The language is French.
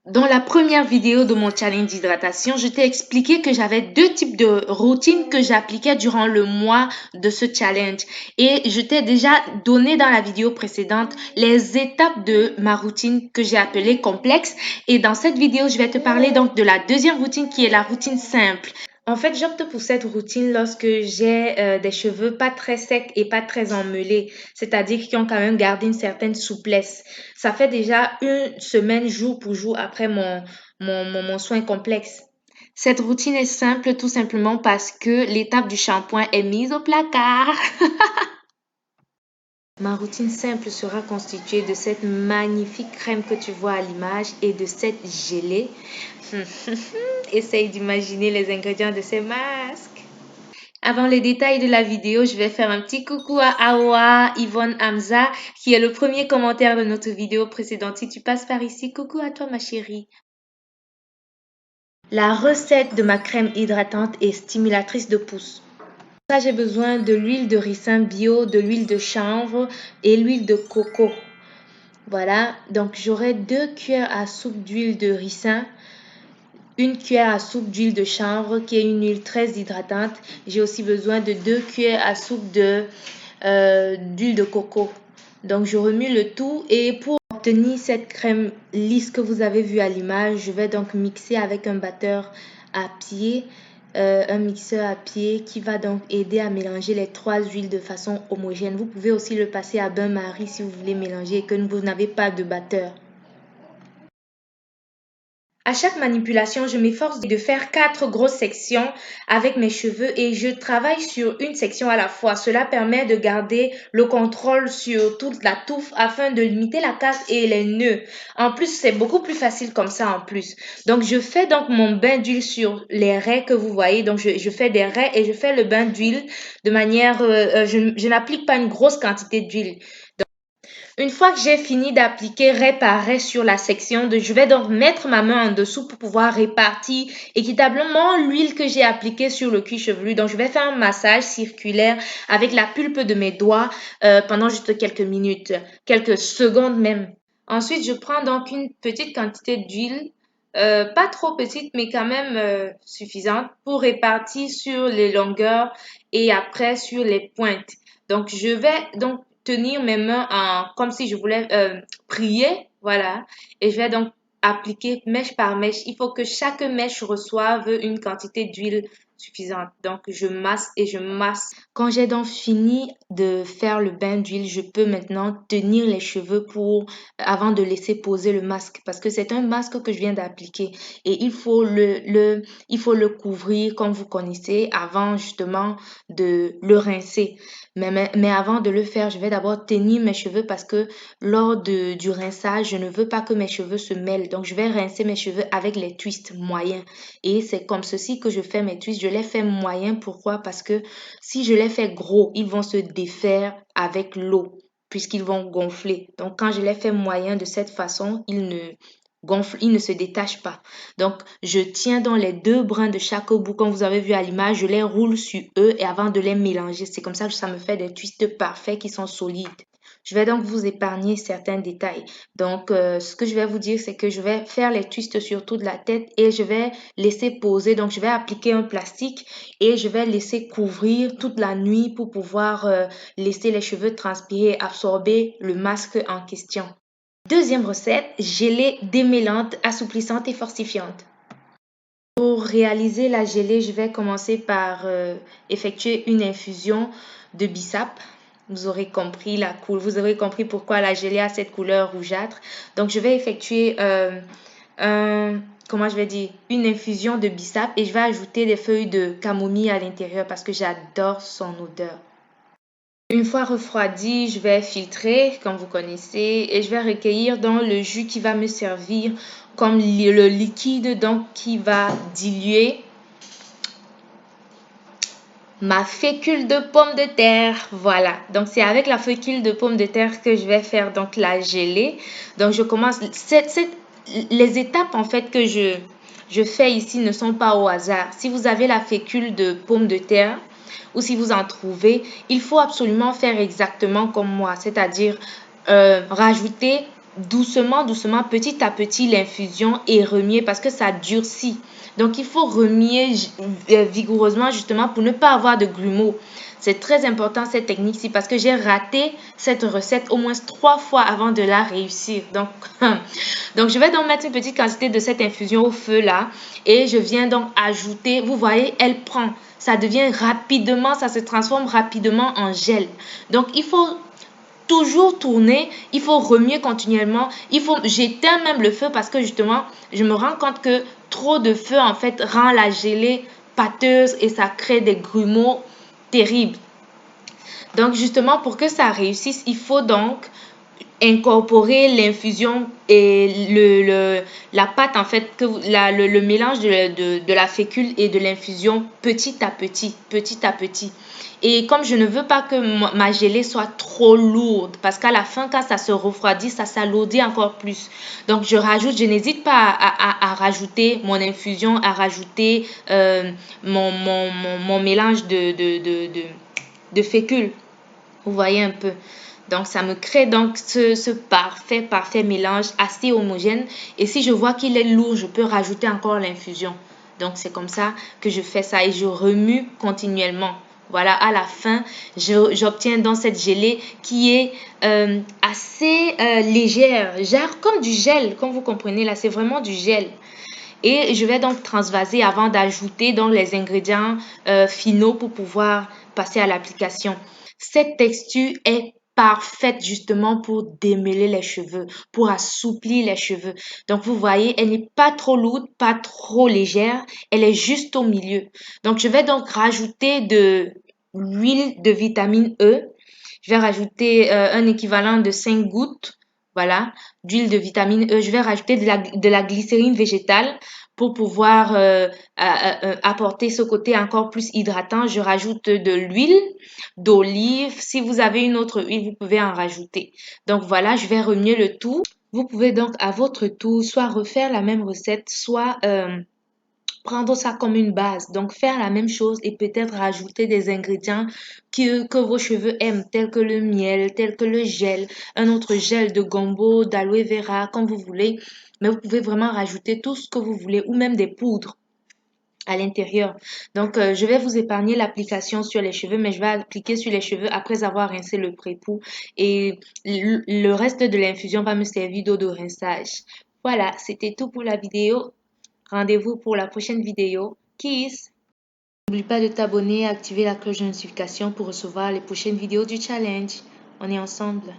Dans la première vidéo de mon challenge d'hydratation, je t'ai expliqué que j'avais deux types de routines que j'appliquais durant le mois de ce challenge. Et je t'ai déjà donné dans la vidéo précédente les étapes de ma routine que j'ai appelée complexe. Et dans cette vidéo, je vais te parler donc de la deuxième routine qui est la routine simple. En fait, j'opte pour cette routine lorsque j'ai des cheveux pas très secs et pas très emmêlés, c'est-à-dire qui ont quand même gardé une certaine souplesse. Ça fait déjà une semaine jour pour jour après mon soin complexe. Cette routine est simple tout simplement parce que l'étape du shampoing est mise au placard. Ma routine simple sera constituée de cette magnifique crème que tu vois à l'image et de cette gelée. Essaye d'imaginer les ingrédients de ces masques. Avant les détails de la vidéo, je vais faire un petit coucou à Awa Yvonne Hamza, qui est le premier commentaire de notre vidéo précédente. Si tu passes par ici, coucou à toi ma chérie. La recette de ma crème hydratante et stimulatrice de pousse. Pour ça, j'ai besoin de l'huile de ricin bio, de l'huile de chanvre et l'huile de coco. Voilà, donc j'aurai 2 cuillères à soupe d'huile de ricin, 1 cuillère à soupe d'huile de chanvre qui est une huile très hydratante. J'ai aussi besoin de 2 cuillères à soupe d'huile de coco. Donc je remue le tout et pour obtenir cette crème lisse que vous avez vue à l'image, je vais donc mixer avec un batteur à pied, un mixeur à pied qui va donc aider à mélanger les 3 huiles de façon homogène. Vous pouvez aussi le passer à bain-marie si vous voulez mélanger et que vous n'avez pas de batteur. À chaque manipulation, je m'efforce de faire 4 grosses sections avec mes cheveux et je travaille sur une section à la fois. Cela permet de garder le contrôle sur toute la touffe afin de limiter la casse et les nœuds. En plus, c'est beaucoup plus facile comme ça en plus. Donc, je fais donc mon bain d'huile sur les raies que vous voyez. Donc, je fais des raies et je fais le bain d'huile de manière... je n'applique pas une grosse quantité d'huile. Une fois que j'ai fini d'appliquer raie par raie sur la section, je vais donc mettre ma main en dessous pour pouvoir répartir équitablement l'huile que j'ai appliquée sur le cuir chevelu. Donc, je vais faire un massage circulaire avec la pulpe de mes doigts pendant juste quelques minutes, quelques secondes même. Ensuite, je prends donc une petite quantité d'huile, pas trop petite, mais quand même suffisante pour répartir sur les longueurs et après sur les pointes. Donc, je vais donc tenir mes mains comme si je voulais prier, voilà. Et je vais donc appliquer mèche par mèche. Il faut que chaque mèche reçoive une quantité d'huile suffisante. Donc, je masse et je masse. Quand j'ai donc fini de faire le bain d'huile, je peux maintenant tenir les cheveux avant de laisser poser le masque parce que c'est un masque que je viens d'appliquer et il faut le couvrir comme vous connaissez avant justement de le rincer. Mais avant de le faire, je vais d'abord tenir mes cheveux parce que du rinçage, je ne veux pas que mes cheveux se mêlent. Donc, je vais rincer mes cheveux avec les twists moyens. Et c'est comme ceci que je fais mes twists. Je les fais moyens. Pourquoi? Parce que si je les fais gros, ils vont se défaire avec l'eau puisqu'ils vont gonfler. Donc, quand je les fais moyens de cette façon, ils ne gonflent, ils ne se détachent pas. Donc, je tiens dans les 2 brins de chaque bout, comme vous avez vu à l'image, je les roule sur eux et avant de les mélanger. C'est comme ça que ça me fait des twists parfaits qui sont solides. Je vais donc vous épargner certains détails. Donc, ce que je vais vous dire, c'est que je vais faire les twists sur toute la tête et je vais laisser poser. Donc, je vais appliquer un plastique et je vais laisser couvrir toute la nuit pour pouvoir laisser les cheveux transpirer et absorber le masque en question. Deuxième recette, gelée démêlante, assouplissante et fortifiante. Pour réaliser la gelée, je vais commencer par effectuer une infusion de bissap. Vous aurez compris vous aurez compris pourquoi la gelée a cette couleur rougeâtre. Donc, je vais effectuer comment je vais dire, une infusion de bissap et je vais ajouter des feuilles de camomille à l'intérieur parce que j'adore son odeur. Une fois refroidi, je vais filtrer, comme vous connaissez, et je vais recueillir dans le jus qui va me servir comme le liquide donc qui va diluer ma fécule de pomme de terre. Voilà, donc c'est avec la fécule de pomme de terre que je vais faire donc la gelée. Donc je commence, les étapes en fait que je fais ici ne sont pas au hasard. Si vous avez la fécule de pomme de terre, ou si vous en trouvez, il faut absolument faire exactement comme moi, c'est-à-dire rajouter doucement, doucement, petit à petit l'infusion et remuer parce que ça durcit. Donc, il faut remuer vigoureusement justement pour ne pas avoir de grumeaux. C'est très important cette technique-ci parce que j'ai raté cette recette au moins 3 fois avant de la réussir. Donc, je vais donc mettre une petite quantité de cette infusion au feu là et je viens donc ajouter, vous voyez, elle prend, ça devient rapidement, ça se transforme rapidement en gel. Donc, il faut toujours tourner, il faut remuer continuellement, j'éteins même le feu parce que justement, je me rends compte que trop de feu en fait rend la gelée pâteuse et ça crée des grumeaux terribles. Donc justement, pour que ça réussisse, il faut donc incorporer l'infusion et la pâte en fait, le mélange de la fécule et de l'infusion petit à petit, petit à petit. Et comme je ne veux pas que ma gelée soit trop lourde, parce qu'à la fin, quand ça se refroidit, ça s'alourdit encore plus. Donc, je n'hésite pas à rajouter mon infusion, à rajouter mon mélange de fécule. Vous voyez un peu. Donc, ça me crée donc ce parfait mélange assez homogène. Et si je vois qu'il est lourd, je peux rajouter encore l'infusion. Donc, c'est comme ça que je fais ça et je remue continuellement. Voilà, à la fin, j'obtiens donc cette gelée qui est assez légère, genre comme du gel, comme vous comprenez là, c'est vraiment du gel. Et je vais donc transvaser avant d'ajouter donc les ingrédients finaux pour pouvoir passer à l'application. Cette texture est parfaite justement pour démêler les cheveux, pour assouplir les cheveux. Donc vous voyez, elle n'est pas trop lourde, pas trop légère, elle est juste au milieu. Donc je vais donc rajouter de l'huile de vitamine E. Je vais rajouter un équivalent de 5 gouttes, voilà, d'huile de vitamine E. Je vais rajouter de la glycérine végétale pour pouvoir apporter ce côté encore plus hydratant. Je rajoute de l'huile d'olive. Si vous avez une autre huile, vous pouvez en rajouter. Donc voilà, je vais remuer le tout. Vous pouvez donc à votre tour soit refaire la même recette, soit prendre ça comme une base. Donc, faire la même chose et peut-être rajouter des ingrédients que vos cheveux aiment, tels que le miel, tels que le gel, un autre gel de gombo, d'aloe vera, comme vous voulez. Mais vous pouvez vraiment rajouter tout ce que vous voulez ou même des poudres à l'intérieur. Donc, je vais vous épargner l'application sur les cheveux, mais je vais appliquer sur les cheveux après avoir rincé le pré-pou. Et le reste de l'infusion va me servir d'eau de rinçage. Voilà, c'était tout pour la vidéo. Rendez-vous pour la prochaine vidéo. Kiss! N'oublie pas de t'abonner et activer la cloche de notification pour recevoir les prochaines vidéos du challenge. On est ensemble.